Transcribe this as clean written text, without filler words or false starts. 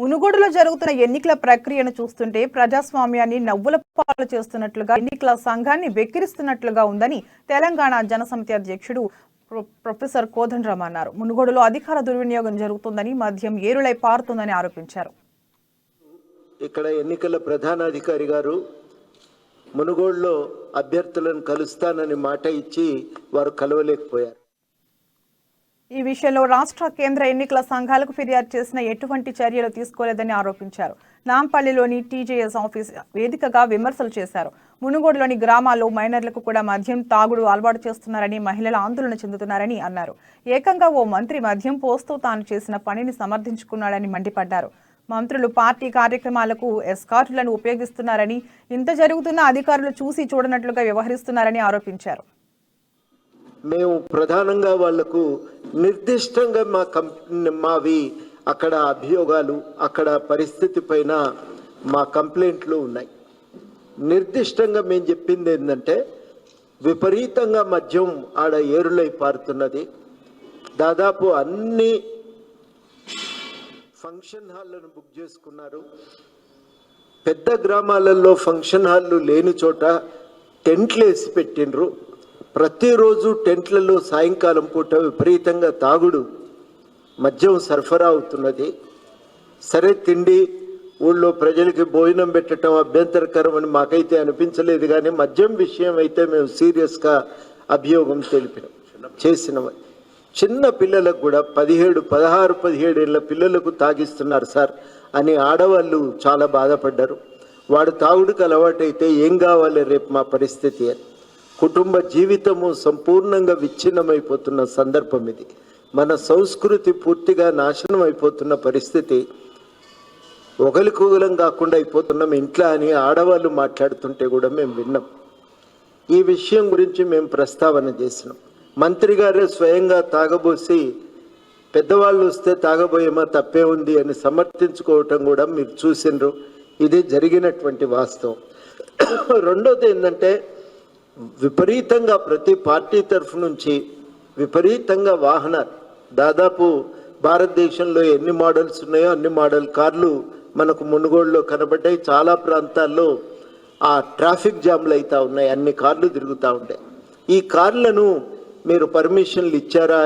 మునుగోడులో జరుగుతున్న ఎన్నికల ప్రక్రియను చూస్తుంటే ప్రజాస్వామ్యాన్ని నవ్వుల పాలు చేస్తున్నట్లుగా ఎన్నికల సంఘాన్ని వెక్కిరిస్తున్నట్లుగా ఉందని తెలంగాణ జనసమితి అధ్యక్షుడు ప్రొఫెసర్ కోదండరామ్ అన్నారు. మునుగోడులో అధికార దుర్వినియోగం జరుగుతుందని, మద్యం ఏరులై పారుతుందని ఆరోపించారు. ఇక్కడ ఎన్నికల ప్రధాన అధికారి గారు మునుగోడులో అభ్యర్థులను కలుస్తానని మాట ఇచ్చి వారు కలవలేకపోయారు. ఈ విషయంలో రాష్ట్ర కేంద్ర ఎన్నికల సంఘాలకు ఫిర్యాదు చేసిన ఎటువంటి చర్యలు తీసుకోలేదని ఆరోపించారు. నాంపల్లిలోని టీజేఎస్ ఆఫీస్ వేదికగా విమర్శలు చేశారు. మునుగోడులోని గ్రామాల్లో మైనర్లకు కూడా మద్యం తాగుడు అలవాటు చేస్తున్నారని, మహిళలు ఆందోళన చెందుతున్నారని అన్నారు. ఏకంగా ఓ మంత్రి మద్యం పోస్తూ తాను చేసిన పనిని సమర్థించుకున్నాడని మండిపడ్డారు. మంత్రులు పార్టీ కార్యక్రమాలకు ఎస్కార్టులను ఉపయోగిస్తున్నారని, ఇంత జరుగుతున్న అధికారులు చూసి చూడనట్లుగా వ్యవహరిస్తున్నారని ఆరోపించారు. మేము ప్రధానంగా వాళ్లకు నిర్దిష్టంగా మావి అక్కడ అభియోగాలు, అక్కడ పరిస్థితి పైన మా కంప్లైంట్లు ఉన్నాయి. నిర్దిష్టంగా మేము చెప్పింది ఏంటంటే, విపరీతంగా మద్యం ఆడ ఏరులై పారుతున్నది. దాదాపు అన్ని ఫంక్షన్ హాల్లను బుక్ చేసుకున్నారు. పెద్ద గ్రామాలలో ఫంక్షన్ హాళ్ళు లేని చోట టెంట్లు వేసి పెట్టిండ్రు. ప్రతిరోజు టెంట్లలో సాయంకాలం పూట విపరీతంగా తాగుడు, మద్యం సరఫరా అవుతున్నది. సరే, తిండి ఊళ్ళో ప్రజలకి భోజనం పెట్టడం అభ్యంతరకరం అని మాకైతే అనిపించలేదు. కానీ మద్యం విషయం అయితే మేము సీరియస్గా అభియోగం చేసినాం. చిన్న పిల్లలకు కూడా 16-17 ఏళ్ళ పిల్లలకు తాగిస్తున్నారు సార్ అని ఆడవాళ్ళు చాలా బాధపడ్డారు. వాడు తాగుడుకు అలవాటైతే ఏం కావాలి రేపు మా పరిస్థితి అని. కుటుంబ జీవితము సంపూర్ణంగా విచ్ఛిన్నమైపోతున్న సందర్భం ఇది. మన సంస్కృతి పూర్తిగా నాశనం అయిపోతున్న పరిస్థితి. ఒకరికొకరం కాకుండా అయిపోతున్నాం ఇంట్లో అని ఆడవాళ్ళు మాట్లాడుతుంటే కూడా మేము విన్నాం. ఈ విషయం గురించి మేము ప్రస్తావన చేసినాం. మంత్రి గారే స్వయంగా తాగబోసి పెద్దవాళ్ళు వస్తే తాగబోయేమా తప్పే ఉంది అని సమర్థించుకోవటం కూడా మీరు చూసినారు. ఇది జరిగినటువంటి వాస్తవం. రెండోది ఏంటంటే, విపరీతంగా ప్రతి పార్టీ తరఫు నుంచి విపరీతంగా వాహనాలు, దాదాపు భారతదేశంలో ఎన్ని మోడల్స్ ఉన్నాయో అన్ని మోడల్ కార్లు మనకు మునుగోడులో కనబడ్డాయి. చాలా ప్రాంతాల్లో ఆ ట్రాఫిక్ జామ్లు అవుతూ ఉన్నాయి, అన్ని కార్లు తిరుగుతూ ఉంటాయి. ఈ కార్లను మీరు పర్మిషన్లు ఇచ్చారా?